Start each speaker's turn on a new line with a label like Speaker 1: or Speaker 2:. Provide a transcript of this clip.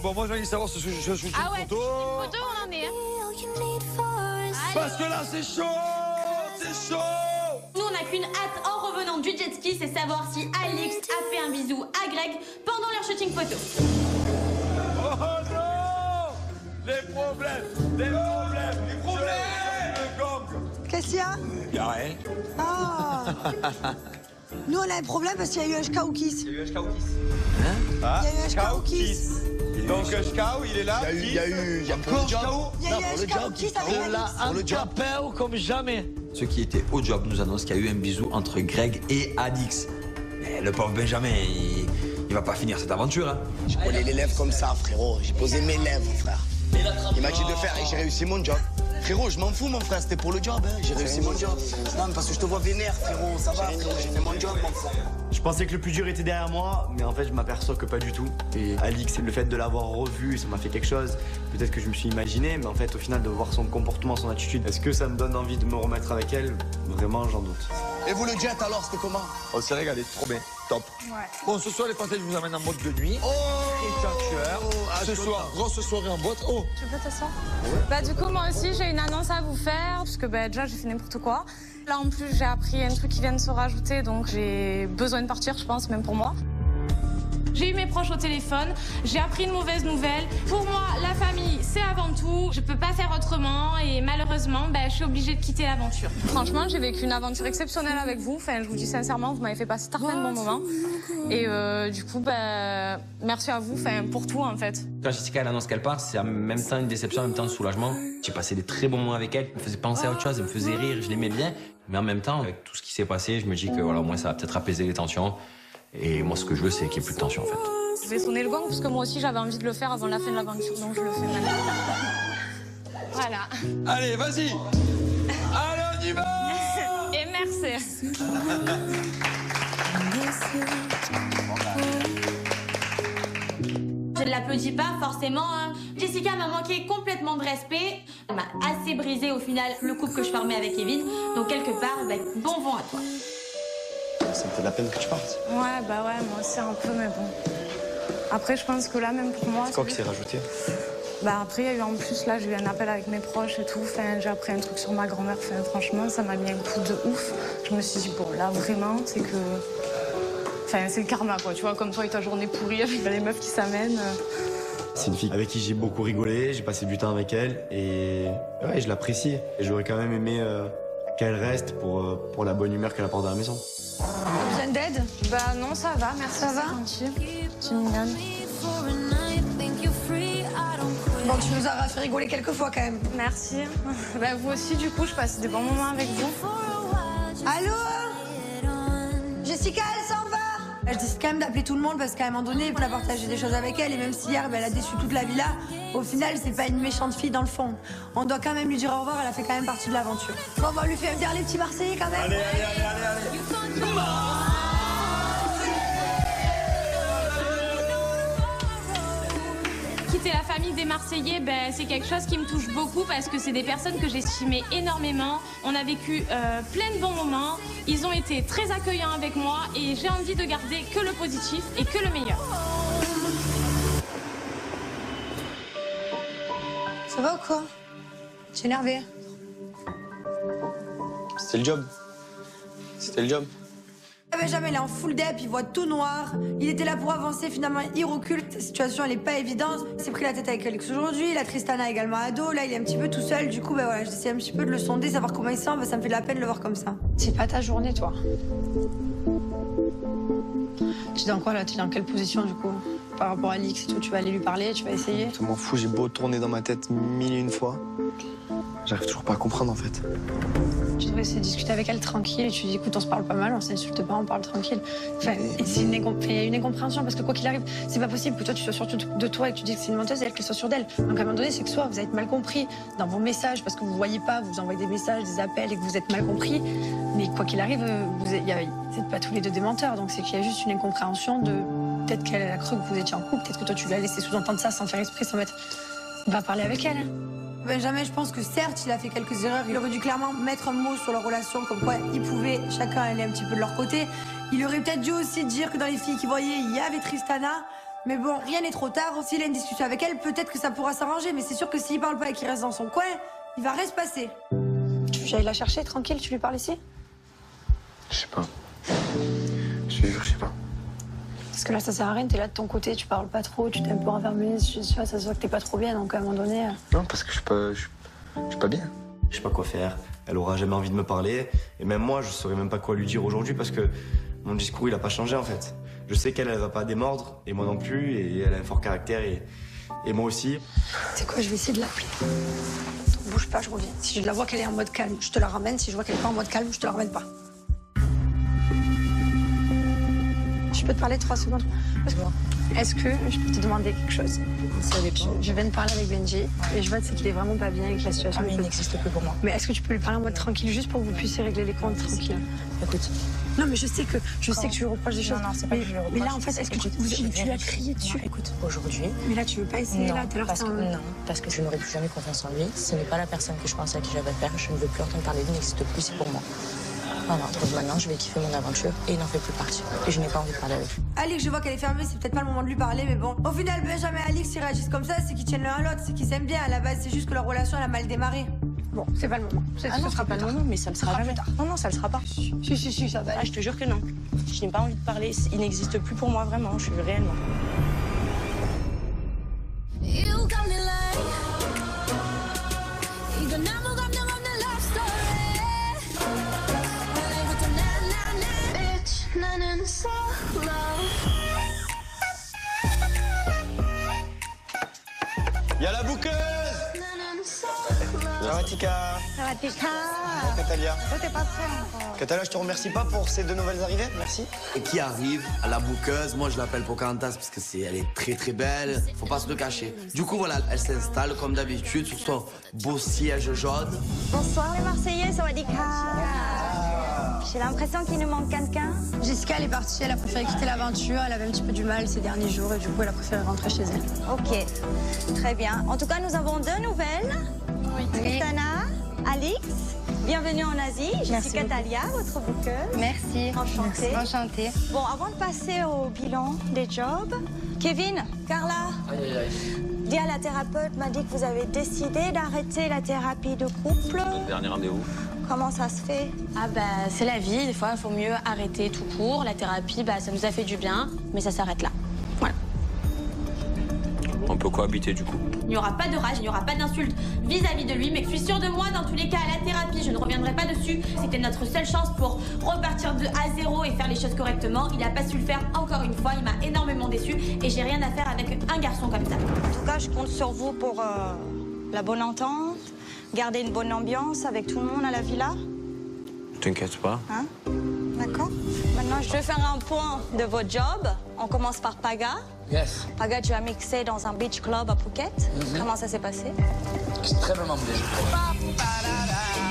Speaker 1: bon, moi j'ai envie de savoir ce shooting photo.
Speaker 2: Ah ouais, photo, on en est.
Speaker 1: Parce que là, c'est chaud. C'est chaud.
Speaker 3: Nous, on n'a qu'une hâte en revenant du jet ski, c'est savoir si Alix a fait un bisou à Greg pendant leur shooting photo.
Speaker 1: Oh non. Les problèmes.
Speaker 4: Qu'est-ce qu'il y a?
Speaker 1: Y'a rien.
Speaker 4: Ah. Nous, on a un problème parce qu'il y a eu un HK ou Kiss.
Speaker 1: Il y a eu HK ou Kiss.
Speaker 4: Hein?
Speaker 1: Il y a eu
Speaker 4: un HK ou Kiss.
Speaker 1: Donc HK, il est là.
Speaker 4: Il y a eu un HK ou Kiss avec Alix.
Speaker 1: comme jamais. Ceux qui étaient au job nous annoncent qu'il y a eu un bisou entre Greg et Alix. Mais le pauvre Benjamin, il va pas finir cette aventure. Hein.
Speaker 5: Je collais les lèvres comme ça, frérot. J'ai posé mes lèvres, frère. Il m'a dit de faire et j'ai réussi mon job. Frérot, je m'en fous, mon frère, c'était pour le job. Hein. J'ai réussi mon job. Non, mais parce que je te vois vénère, frérot. Ça va, frérot, j'ai fait mon job, mon frère.
Speaker 6: Je pensais que le plus dur était derrière moi, mais en fait, je m'aperçois que pas du tout. Et Alix, le fait de l'avoir revu, ça m'a fait quelque chose. Peut-être que je me suis imaginé, mais en fait, au final, de voir son comportement, son attitude, est-ce que ça me donne envie de me remettre avec elle? Vraiment, j'en doute.
Speaker 5: Et vous, le jet, alors, c'était comment?
Speaker 1: On s'est régalé, trop bien, top.
Speaker 2: Ouais.
Speaker 1: Bon, ce soir, les Français, je vous emmène en boîte de nuit. Ce soir, grosse soirée en boîte. Oh.
Speaker 2: Tu peux t'asseoir? Bah du coup, moi aussi, j'ai une annonce à vous faire, parce que bah, déjà, j'ai fait n'importe quoi. Là, en plus, j'ai appris un truc qui vient de se rajouter, donc j'ai besoin de partir, je pense, même pour moi. J'ai eu mes proches au téléphone, j'ai appris une mauvaise nouvelle. Pour moi, la famille, c'est avant tout. Je peux pas faire autrement et malheureusement, je suis obligée de quitter l'aventure. Franchement, j'ai vécu une aventure exceptionnelle avec vous. Enfin, je vous dis sincèrement, vous m'avez fait passer plein de bons moments. Et du coup, merci à vous, pour tout en fait.
Speaker 7: Quand Jessica elle annonce qu'elle part, c'est en même temps une déception, en même temps un soulagement. J'ai passé des très bons moments avec elle, elle me faisait penser à autre chose, elle me faisait rire, je l'aimais bien. Mais en même temps, avec tout ce qui s'est passé, je me dis que voilà, au moins ça va peut-être apaiser les tensions. Et moi, ce que je veux, c'est qu'il n'y ait plus de tension, en fait.
Speaker 2: Je vais sonner le gong, parce que moi aussi, j'avais envie de le faire avant la fin de l'aventure, donc je le fais maintenant. Voilà.
Speaker 1: Allez, vas-y. Allez, on y va.
Speaker 2: Et merci.
Speaker 3: Je ne l'applaudis pas, forcément. Hein. Jessica m'a manqué complètement de respect. Elle m'a assez brisé, au final, le couple que je formais avec Kevin. Donc, quelque part, bon vent à toi.
Speaker 6: Ça me fait de la peine que tu partes.
Speaker 2: Ouais, moi aussi un peu, mais bon. Après, je pense que là, même pour moi...
Speaker 6: C'est quoi qui s'est rajouté?
Speaker 2: Après, il y a eu en plus, là, j'ai eu un appel avec mes proches et tout. J'ai appris un truc sur ma grand-mère. Franchement, ça m'a mis un coup de ouf. Je me suis dit, bon, là, vraiment, c'est que... c'est le karma, quoi. Tu vois, comme toi et ta journée pourrie avec les meufs qui s'amènent.
Speaker 6: C'est une fille avec qui j'ai beaucoup rigolé, j'ai passé du temps avec elle et ouais, je l'apprécie. Et j'aurais quand même aimé qu'elle reste pour la bonne humeur qu'elle apporte à la maison.
Speaker 4: Besoin d'aide?
Speaker 2: Non, ça va, merci. Ça va? Gentil. Tu es mignonne.
Speaker 4: Bon, tu nous as fait rigoler quelques fois quand même.
Speaker 2: Merci. Vous aussi, du coup, je passe des bons moments avec vous.
Speaker 4: Allô? Jessica, elle s'en va? Je décide quand même d'appeler tout le monde parce qu'à un moment donné, on a partagé des choses avec elle et même si hier, elle a déçu toute la villa, au final, c'est pas une méchante fille dans le fond. On doit quand même lui dire au revoir, elle a fait quand même partie de l'aventure. Bon, on va lui faire dire les petits Marseillais quand même.
Speaker 1: Allez.
Speaker 2: Quitter la famille des Marseillais, c'est quelque chose qui me touche beaucoup parce que c'est des personnes que j'estimais énormément. On a vécu plein de bons moments. Ils ont été très accueillants avec moi et j'ai envie de garder que le positif et que le meilleur.
Speaker 4: Ça va ou quoi? Tu es énervé?
Speaker 6: C'était le job.
Speaker 4: Benjamin, il est en full dep, il voit tout noir. Il était là pour avancer, finalement, il recule. La situation, elle est pas évidente. Il s'est pris la tête avec Alix aujourd'hui. La Tristana également ado. Là, il est un petit peu tout seul. Du coup, voilà, j'essaie un petit peu de le sonder, savoir comment il sent. Ça me fait de la peine de le voir comme ça.
Speaker 8: C'est pas ta journée, toi. Tu es dans quoi, là? Tu es dans quelle position, du coup? Par rapport à Alix et tout, tu vas aller lui parler, tu vas essayer?
Speaker 9: Je m'en fous, j'ai beau tourner dans ma tête mille et une fois. J'arrive toujours pas à comprendre, en fait.
Speaker 8: Tu devrais essayer de discuter avec elle tranquille et tu dis écoute, on se parle pas mal, on s'insulte pas, on parle tranquille. Il y a une incompréhension parce que quoi qu'il arrive, c'est pas possible que toi tu sois sûr de toi et que tu dis que c'est une menteuse et elle qu'elle soit sûre d'elle. Donc à un moment donné, c'est que soit vous êtes mal compris dans vos messages parce que vous voyez pas, vous envoyez des messages, des appels et que vous êtes mal compris. Mais quoi qu'il arrive, vous n'êtes pas tous les deux des menteurs. Donc c'est qu'il y a juste une incompréhension de peut-être qu'elle a cru que vous étiez en couple, peut-être que toi tu l'as laissé sous-entendre ça sans faire esprit, sans mettre. Va parler avec elle.
Speaker 4: Benjamin, je pense que certes, il a fait quelques erreurs. Il aurait dû clairement mettre un mot sur leur relation, comme quoi ils pouvaient chacun aller un petit peu de leur côté. Il aurait peut-être dû aussi dire que dans les filles qu'il voyait, il y avait Tristana. Mais bon, rien n'est trop tard. S'il a une discussion avec elle, peut-être que ça pourra s'arranger. Mais c'est sûr que s'il parle pas et qu'il reste dans son coin, il va rien se passer.
Speaker 8: Tu veux que j'aille la chercher tranquille, tu lui parles ici?
Speaker 9: Je sais pas. Je vais dire, je sais pas.
Speaker 8: Parce que là, ça sert à rien, t'es là de ton côté, tu parles pas trop, tu t'es un peu renfermé, ça se voit que t'es pas trop bien, donc à un moment donné...
Speaker 9: Non, parce que je suis pas bien.
Speaker 6: Je sais pas quoi faire, elle aura jamais envie de me parler, et même moi, je saurais même pas quoi lui dire aujourd'hui parce que mon discours, il a pas changé en fait. Je sais qu'elle, elle va pas démordre, et moi non plus, et elle a un fort caractère, et moi aussi.
Speaker 8: C'est quoi, je vais essayer de l'appeler. Bouge pas, je reviens. Si je la vois qu'elle est en mode calme, je te la ramène. Si je vois qu'elle est pas en mode calme, je te la ramène pas. Je peux te parler 3 secondes? Est-ce que je peux te demander quelque chose?
Speaker 10: Ça dépend.
Speaker 8: Je viens de parler avec Benji et je vois qu'il est vraiment pas bien avec la situation.
Speaker 10: Ah, mais il n'existe plus pour moi.
Speaker 8: Mais est-ce que tu peux lui parler en mode tranquille, juste pour que vous puissiez régler les comptes tranquille?
Speaker 10: Écoute.
Speaker 8: Non, mais je sais que tu lui reproches des choses.
Speaker 10: Non, c'est pas que je lui reproche.
Speaker 8: Mais là, en fait, est-ce que tu lui as crié dessus?
Speaker 10: Non, écoute, aujourd'hui...
Speaker 8: Mais là, tu veux pas essayer, là, tout à l'heure,
Speaker 10: Non, parce que je n'aurai plus jamais confiance en lui. Ce n'est pas la personne que je pensais à qui j'avais affaire. Je ne veux plus entendre parler de lui, il n'existe plus, c'est pour moi. Voilà, donc maintenant, je vais kiffer mon aventure et il n'en fait plus partie. Et je n'ai pas envie de parler avec lui.
Speaker 4: Alix, je vois qu'elle est fermée, c'est peut-être pas le moment de lui parler, mais bon. Au final, Benjamin et Alix, ils réagissent comme ça, c'est qu'ils tiennent l'un à l'autre, c'est qu'ils s'aiment bien. À la base, c'est juste que leur relation, elle a mal démarré.
Speaker 8: Bon, c'est pas le moment.
Speaker 10: Ah non, ce sera pas le moment, mais ça le sera jamais. Non, non, ça le sera pas.
Speaker 8: Si, ça va.
Speaker 10: Ah, je te jure que non. Je n'ai pas envie de parler. Il n'existe plus pour moi, vraiment. Je suis réellement.
Speaker 6: Y'a la bouqueuse!
Speaker 5: Sawatika.
Speaker 11: Sawatika.
Speaker 5: Katalia.
Speaker 11: Oh, t'es pas prêt encore.
Speaker 5: Katalia, je te remercie pas pour ces 2 nouvelles arrivées, merci.
Speaker 12: Et qui arrive à la bouqueuse, moi je l'appelle Pocahontas parce que elle est très très belle, faut pas se le cacher. Du coup voilà, elle s'installe comme d'habitude sur son beau siège jaune.
Speaker 11: Bonsoir les Marseillais, Sawadika. J'ai l'impression qu'il nous manque quelqu'un.
Speaker 8: Jessica, elle est partie, elle a préféré quitter l'aventure, elle avait un petit peu du mal ces derniers jours et du coup elle a préféré rentrer chez elle.
Speaker 11: Ok, très bien. En tout cas, nous avons 2 nouvelles. Oui. Tristana, Alix, bienvenue en Asie. Je suis Katalia, votre bouqueuse.
Speaker 8: Merci.
Speaker 11: Enchantée.
Speaker 8: Enchantée.
Speaker 11: Bon, avant de passer au bilan des jobs, Kevin, Carla, dis à la thérapeute m'a dit que vous avez décidé d'arrêter la thérapie de couple.
Speaker 7: Dernier rendez-vous.
Speaker 11: Comment ça se fait?
Speaker 3: Ah bah c'est la vie, des fois il faut mieux arrêter tout court. La thérapie, bah ça nous a fait du bien, mais ça s'arrête là. Voilà.
Speaker 7: On peut cohabiter du coup.
Speaker 3: Il n'y aura pas de rage, il n'y aura pas d'insulte vis-à-vis de lui, mais je suis sûre de moi, dans tous les cas, à la thérapie, je ne reviendrai pas dessus. C'était notre seule chance pour repartir de à zéro et faire les choses correctement. Il n'a pas su le faire encore une fois, il m'a énormément déçue et j'ai rien à faire avec un garçon comme ça.
Speaker 11: En tout cas, je compte sur vous pour la bonne entente, garder une bonne ambiance avec tout le monde à la villa.
Speaker 7: T'inquiète pas.
Speaker 11: Hein? D'accord. Maintenant, je vais faire un point de vos jobs. On commence par Paga.
Speaker 12: Yes.
Speaker 11: Paga, tu as mixé dans un beach club à Phuket. Comment ça s'est passé?
Speaker 12: Extrêmement bien.